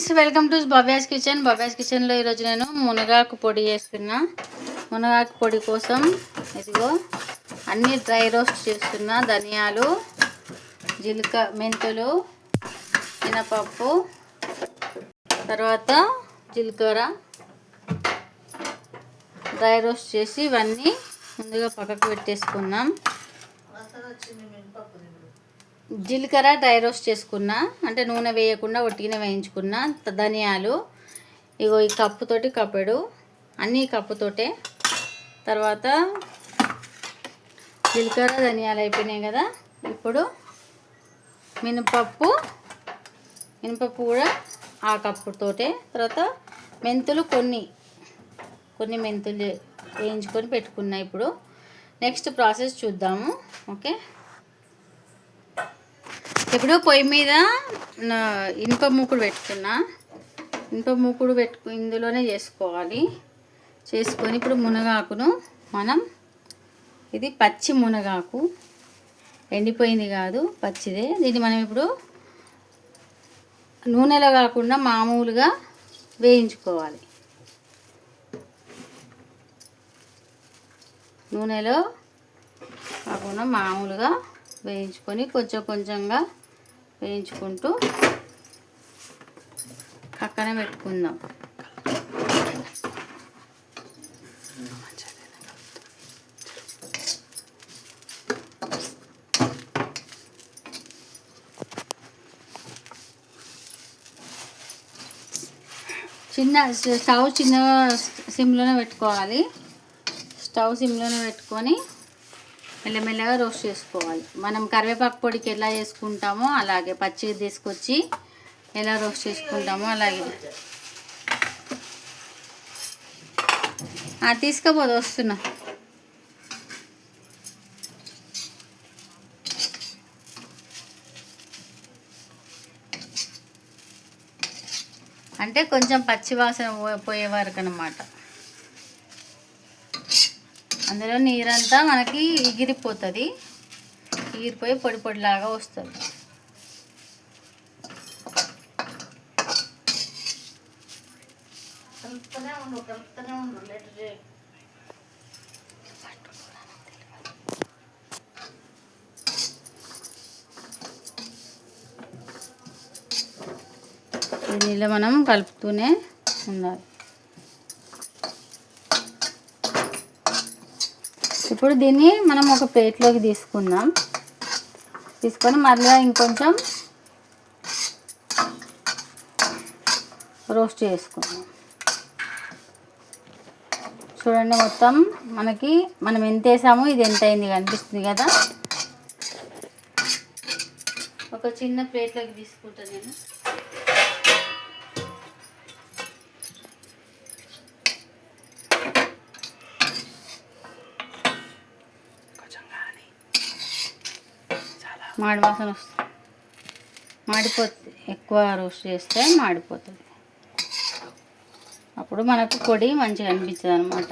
Friends, welcome to Bhavya's kitchen. Bhavya's కిచెన్లో ఈరోజు నేను మునగాకు పొడి చేస్తున్నా. మునగాకు పొడి కోసం ఇదిగో అన్నీ డ్రై రోస్ట్ చేస్తున్నా. ధనియాలు, మెంతులు, మినపప్పు, తర్వాత జీలకర్ర డ్రై రోస్ట్ చేసి ఇవన్నీ ముందుగా పక్కకు పెట్టేసుకున్నాం. జీలకర్ర డ్రై రోస్ట్ చేసుకున్నా, అంటే నూనె వేయకుండా ఒట్టిగానే వేయించుకున్నా. ధనియాలు ఇగో ఈ కప్పుతోటి కప్పెడు, అన్నీ కప్పుతోటే. తర్వాత జీలకర్ర ధనియాలు అయిపోయినాయి కదా. ఇప్పుడు మినపప్పు కూడా ఆ కప్పుతోటే. తర్వాత మెంతులు కొన్ని మెంతులు వేయించుకొని పెట్టుకున్నా. ఇప్పుడు నెక్స్ట్ ప్రాసెస్ చూద్దాము. ఓకే, ఇప్పుడు పొయ్యి మీద ఇనుప మూకుడు పెట్టుకున్నా. ఇనుప మూకుడు ఇందులోనే చేసుకోవాలి. చేసుకొని ఇప్పుడు మునగాకును మనం, ఇది పచ్చి మునగాకు, ఎండిపోయింది కాదు, పచ్చిదే. దీన్ని మనం ఇప్పుడు నూనెలో కాకుండా మామూలుగా వేయించుకోవాలి. నూనెలో కాకుండా మామూలుగా వేయించుకొని కొంచెంగా వేయించుకుంటూ పక్కన పెట్టుకుందాం. స్టవ్ చిన్న సిమ్లోనే పెట్టుకోవాలి. స్టవ్ సిమ్లోనే పెట్టుకొని మెల్లమెల్లగా రోస్ట్ చేసుకోవాలి. మనం కరివేపాకు పొడికి ఎలా చేసుకుంటామో అలాగే, పచ్చిగా తీసుకొచ్చి ఎలా రోస్ట్ చేసుకుంటామో అలాగే. తీసుకోపోదు, వస్తున్నా. అంటే కొంచెం పచ్చి వాసన పోయే వరకు అన్నమాట. అందులో నీరంతా మనకి ఎగిరిపోతుంది, ఎగిరిపోయి పొడి పొడిలాగా వస్తుంది. దీనిలో మనం కలుపుతూనే ఉండాలి. ఇప్పుడు దీన్ని మనం ఒక ప్లేట్లోకి తీసుకుందాం. తీసుకొని మళ్ళీ ఇంకొంచెం రోస్ట్ చేసుకుందాం. చూడండి, మొత్తం మనం ఎంత వేసామో ఇది ఎంత అయింది కనిపిస్తుంది కదా. ఒక చిన్న ప్లేట్లోకి తీసుకుంటాను నేను. మాడి వాసన వస్తుంది, మాడిపోతుంది. ఎక్కువ రోస్ట్ చేస్తే మాడిపోతుంది. అప్పుడు మనకు పొడి మంచిగా అనిపిస్తుంది అన్నమాట.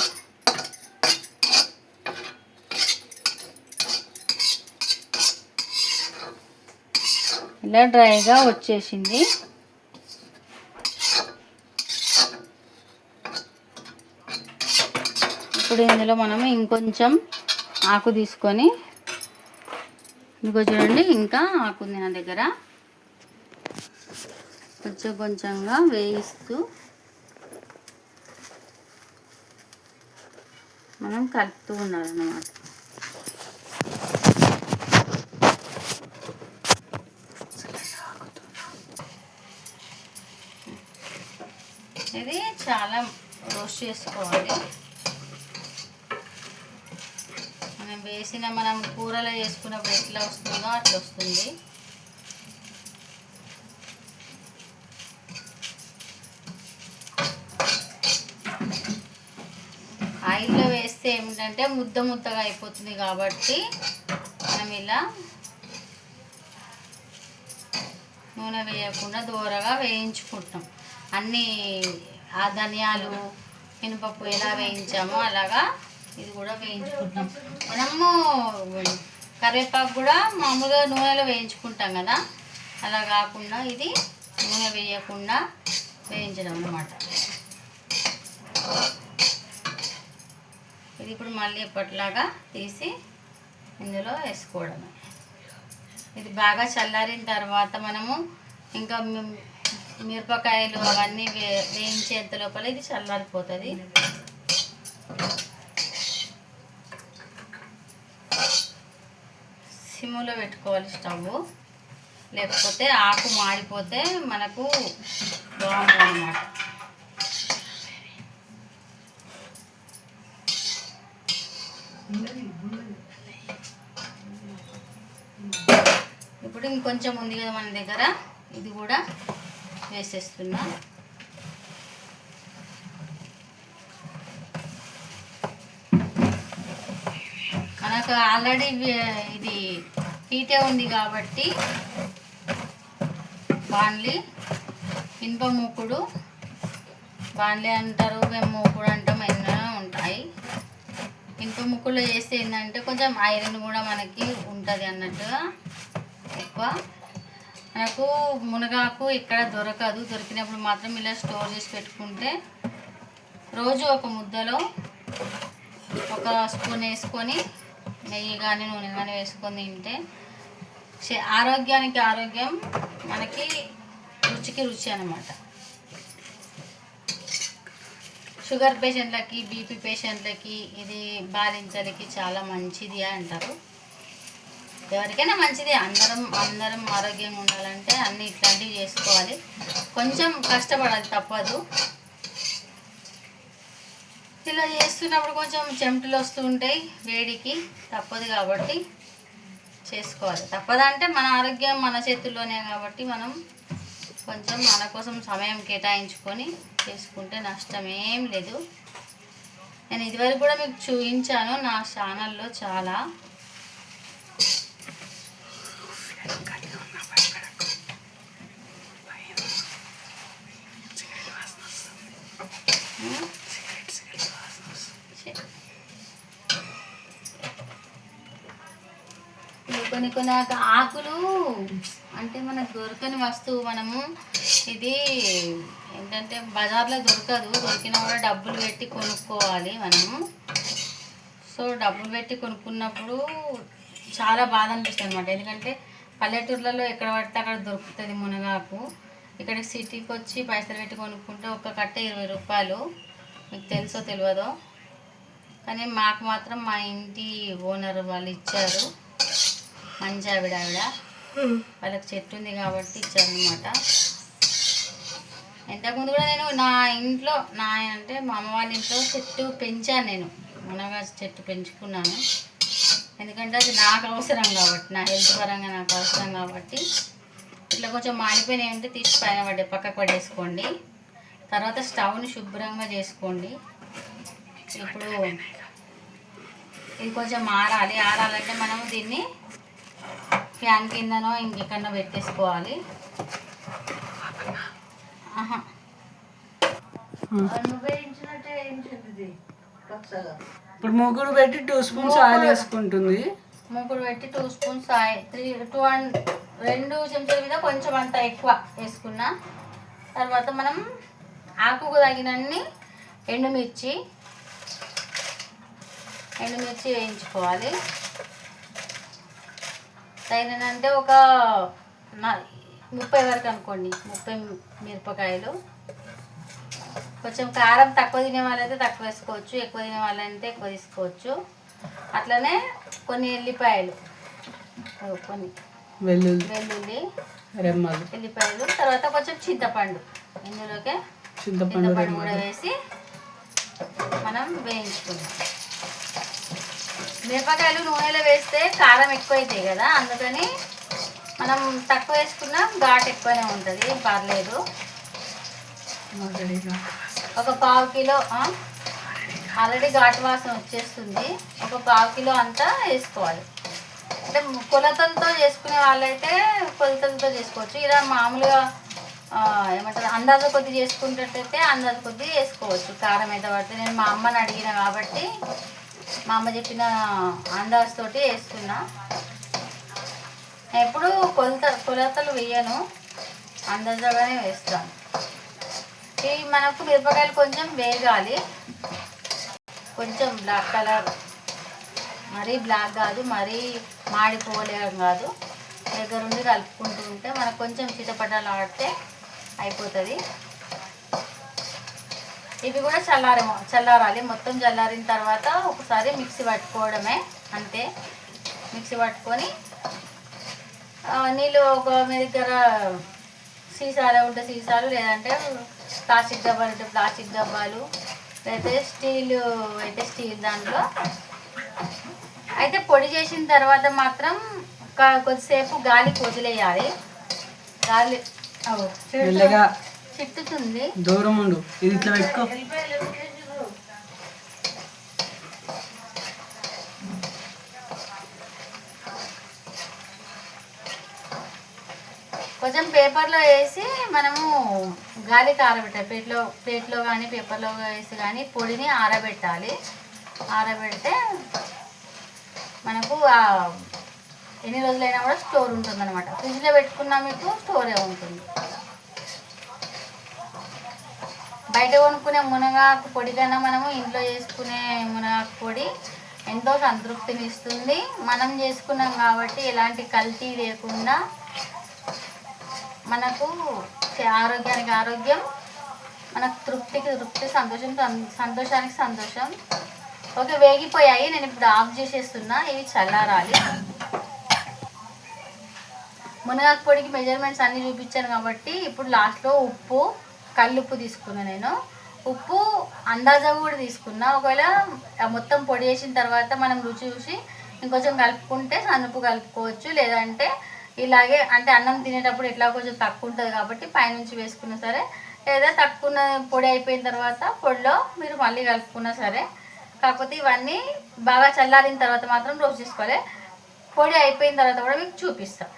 ఇలా డ్రైగా వచ్చేసింది. ఇప్పుడు ఇందులో మనం ఇంకొంచెం ఆకు తీసుకొని, ఇంకో చూడండి, ఇంకా ఆకుంది నా దగ్గర. కొంచెంగా వేయిస్తూ మనం కలుపుతూ ఉండాలన్నమాట. ఇది చాలా రోస్ట్ చేసుకోవాలి. మనం కూరలో చేసుకున్నప్పుడు ఎట్లా వస్తుందో అట్లా వస్తుంది. ఆయిల్లో వేస్తే ఏమిటంటే ముద్దగా అయిపోతుంది కాబట్టి మనం ఇలా నూనె వేయకుండా దూరగా వేయించుకుంటాం. అన్నీ ఆ ధనియాలు, మినపప్పు ఎలా వేయించామో అలాగా ఇది కూడా వేయించుకుంటాం. మనము కరివేపాకు కూడా మామూలుగా నూనెలో వేయించుకుంటాం కదా, అలా కాకుండా ఇది నూనె వేయకుండా వేయించడం అన్నమాట. ఇది ఇప్పుడు మళ్ళీ ఎప్పటిలాగా తీసి ఇందులో వేసుకోవడమే. ఇది బాగా చల్లారిన తర్వాత మనము ఇంకా మిరపకాయలు అవన్నీ వేయించేంత లోపల ఇది చల్లారిపోతుంది. సిమ్లో పెట్టుకోవాలి స్టవ్, లేకపోతే ఆకు మాడిపోతే మనకు బాగుంటుంది అన్నమాట. ఇప్పుడు ఇంకొంచెం ఉంది కదా మన దగ్గర, ఇది కూడా వేసేస్తున్నా. మనకు ఆల్రెడీ ఇది హీటే ఉంది కాబట్టి బాండ్లీ, ఇనుప మూకుడు బాండ్లీ అంటారు, మేము మూకుడు అంటాం, ఎన్నో ఉంటాయి. ఇనుప ముక్కులో చేస్తే ఏంటంటే కొంచెం ఐరన్ కూడా మనకి ఉంటుంది అన్నట్టుగా. ఎక్కువ మనకు మునగాకు ఇక్కడ దొరకదు, దొరికినప్పుడు మాత్రం ఇలా స్టోర్ చేసి పెట్టుకుంటే రోజు ఒక ముద్దలో ఒక స్పూన్ వేసుకొని నెయ్యి కానీ నూనె కానీ వేసుకొని తింటే ఆరోగ్యానికి ఆరోగ్యం, మనకి రుచికి రుచి అన్నమాట. షుగర్ పేషెంట్లకి, బీపీ పేషెంట్లకి, ఇది బాలింతలకి చాలా మంచిది అంటారు. ఎవరికైనా మంచిది. అందరం ఆరోగ్యంగా ఉండాలంటే అన్నీ ఇట్లాంటివి చేసుకోవాలి. కొంచెం కష్టపడాలి, తప్పదు. ఇలా చేస్తున్నప్పుడు కొంచెం చెమటలు వస్తూ ఉంటాయి వేడికి, తప్పదు కాబట్టి చేసుకోవాలి. తప్పదంటే మన ఆరోగ్యం మన చేతుల్లోనే కాబట్టి మనం కొంచెం మన కోసం సమయం కేటాయించుకొని చేసుకుంటే నష్టమేం లేదు. నేను ఇదివరకు కూడా మీకు చూపించాను నా ఛానల్లో చాలా. కొన్ని ఆకులు అంటే మనకు దొరకని వస్తువు, మనము ఇది ఏంటంటే బజార్లో దొరకదు, దొరికినా కూడా డబ్బులు పెట్టి కొనుక్కోవాలి మనము. సో డబ్బులు పెట్టి కొనుక్కున్నప్పుడు చాలా బాధ అనిపిస్తుంది అన్నమాట. ఎందుకంటే పల్లెటూర్లలో ఎక్కడ పడితే అక్కడ దొరుకుతుంది మునగాకు. ఇక్కడికి సిటీకి వచ్చి పైసలు పెట్టి కొనుక్కుంటే ఒక్క కట్ట 20 రూపాయలు. మీకు తెలుసో తెలియదో కానీ మాకు మాత్రం మా ఇంటి ఓనర్ వాళ్ళు ఇచ్చారు. మంచి ఆవిడ వాళ్ళకి చెట్టు ఉంది కాబట్టి ఇచ్చారనమాట. ఇంతకుముందు కూడా నేను నా ఇంట్లో అంటే మా అమ్మ వాళ్ళ ఇంట్లో చెట్టు పెంచాను, నేను మునగా చెట్టు పెంచుకున్నాను. ఎందుకంటే అది నాకు అవసరం కాబట్టి, నా హెల్త్ పరంగా నాకు అవసరం కాబట్టి. ఇట్లా కొంచెం మాడిపోయినాయి అంటే తీసి పైన పక్కకు పడేసుకోండి. తర్వాత స్టవ్ని శుభ్రంగా చేసుకోండి. ఇప్పుడు ఇది కొంచెం ఆరాలంటే మనం దీన్ని ఫ్యాన్ కిందనో ఇంకెక్కడనో పెట్టేసుకోవాలి. ఇప్పుడు మూకుడు పెట్టి 2 స్పూన్స్ ఆయిల్ వేసుకుంటుంది. మూకుడు పెట్టి 2 స్పూన్స్ ఆయిల్, 2 చెంచాల మీద కొంచెం అంత ఎక్కువ వేసుకున్నా. తర్వాత మనం ఆకుకు తగినన్ని ఎండుమిర్చి వేయించుకోవాలి. తగినంటే ఒక 30 వరకు అనుకోండి, 30 మిరపకాయలు. కొంచెం కారం తక్కువ తినే వాళ్ళైతే తక్కువ వేసుకోవచ్చు, ఎక్కువ తినే వాళ్ళంటే ఎక్కువ తీసుకోవచ్చు. అట్లనే కొన్ని ఎల్లిపాయలు, కొన్ని వెల్లుల్లి రెమ్మలు, ఎల్లిపాయలు. తర్వాత కొంచెం చింతపండు, ఇందులోకే చింతపండు కూడా వేసి మనం వేయించుకుందాం. మిరపకాయలు నూనెలో వేస్తే కారం ఎక్కువ అవుతాయి కదా, అందుకని మనం తక్కువ వేసుకున్నా ఘాటు ఎక్కువనే ఉంటుంది, పర్లేదు. ఒక 1/2 కిలో, ఆల్రెడీ ఘాటు వాసన వచ్చేస్తుంది. ఒక 1/2 కిలో అంతా వేసుకోవాలి. అంటే కొలతలతో చేసుకునే వాళ్ళైతే కొలతలతో చేసుకోవచ్చు. ఇలా మామూలుగా ఏమంటారు అందాజ కొద్ది చేసుకునేటట్టయితే అందాజ కొద్ది వేసుకోవచ్చు. కారం ఎంత పడితే నేను మా అమ్మని అడిగిన కాబట్టి మా అమ్మ చెప్పిన అందాజుతోటి వేస్తున్నా. ఎప్పుడు కొలతలు వేయను, అందాజగానే వేస్తాను. మనకు మిరపకాయలు కొంచెం వేగాలి, కొంచెం బ్లాక్ కలర్, మరీ బ్లాక్ కాదు మరీ మాడిపోలేం కాదు, దగ్గరుండి కలుపుకుంటూ ఉంటే మనకు కొంచెం చిటపటలు ఆడితే అయిపోతుంది. ఇవి కూడా చల్లారాలి. మొత్తం చల్లారిన తర్వాత ఒకసారి మిక్సీ పట్టుకోవడమే, అంతే. మిక్సీ పట్టుకొని నీళ్ళు ఒక మీ దగ్గర సీసాలు ఉంటే సీసాలు, లేదంటే ప్లాస్టిక్ డబ్బాలు ఉంటే ప్లాస్టిక్ డబ్బాలు, లేకపోతే స్టీల్ అయితే స్టీల్ దాంట్లో అయితే పొడి చేసిన తర్వాత మాత్రం కొద్దిసేపు గాలికి వదిలేయాలి. గాలి చిట్టుతుంది, దూరం ఉండు, ఇది ఇట్లా పెట్టుకో. కొంచెం పేపర్లో వేసి మనము గాలికి ఆరబెట్టాలి. ప్లేట్లో కానీ పేపర్లో వేసి కానీ పొడిని ఆరబెట్టాలి. ఆరబెడితే మనకు ఎన్ని రోజులైనా కూడా స్టోర్ ఉంటుంది అనమాట. ఫ్రిడ్జ్లో పెట్టుకున్నా మీకు స్టోరే ఉంటుంది. బయట కొనుక్కునే మునగాకు పొడి కన్నా మనము ఇంట్లో చేసుకునే మునగాకు పొడి ఎంతో సంతృప్తిని ఇస్తుంది. మనం చేసుకున్నాం కాబట్టి ఎలాంటి కల్తీ లేకుండా మనకు ఆరోగ్యానికి ఆరోగ్యం, మనకు తృప్తికి తృప్తి, సంతోషానికి సంతోషం. ఓకే, వేగిపోయాయి. నేను ఇప్పుడు ఆఫ్ చేసేస్తున్నా. ఇవి చల్లారాలి. మునగాకు పొడికి మెజర్మెంట్స్ అన్నీ చూపించాను కాబట్టి ఇప్పుడు లాస్ట్లో ఉప్పు, కల్లుప్పు తీసుకున్నా. నేను ఉప్పు అందాజా కూడా తీసుకున్నా. ఒకవేళ మొత్తం పొడి వేసిన తర్వాత మనం రుచి చూసి ఇంకొంచెం కలుపుకుంటే సన్నుప్పు కలుపుకోవచ్చు, లేదంటే ఇలాగే అంటే అన్నం తినేటప్పుడు ఎట్లా కొంచెం తక్కువ ఉంటుంది కాబట్టి పైనుంచి వేసుకున్నా సరే, లేదా తక్కువ పొడి అయిపోయిన తర్వాత పొడిలో మీరు మళ్ళీ కలుపుకున్నా సరే. కాకపోతే ఇవన్నీ బాగా చల్లారిన తర్వాత మాత్రం రోస్ట్ చేసుకోవాలి. పొడి అయిపోయిన తర్వాత కూడా మీకు చూపిస్తాను.